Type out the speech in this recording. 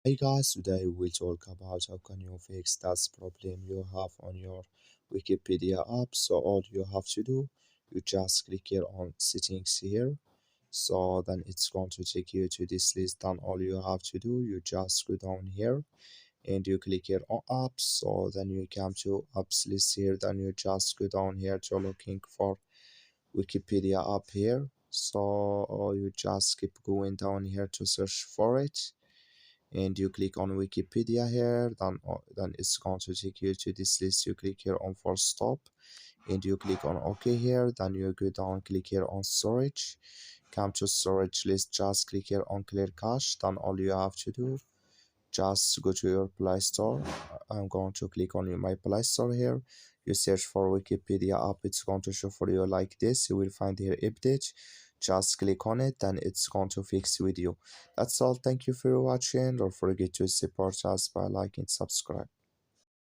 Hey guys, today we'll talk about how can you fix that problem you have on your Wikipedia app. So all you have to do, you just click here on settings here. So then it's going to take you to this list. Then all you have to do, you just go down here and you click here on apps. So then you come to apps list here. Then you just go down here to looking for Wikipedia app here. So you just keep going down here to search for it and you click on Wikipedia here, then it's going to take you to this list. You click here on for stop and you click on OK here, then you go down, click here on storage, come to storage list, just click here on clear cache. Then all you have to do, just go to your Play Store. I'm going to click on my Play Store here. You search for Wikipedia app, it's going to show for you like this. You will find here update. Just click on it, then it's going to fix with you. That's all. Thank you for watching. Don't forget to support us by liking and subscribe.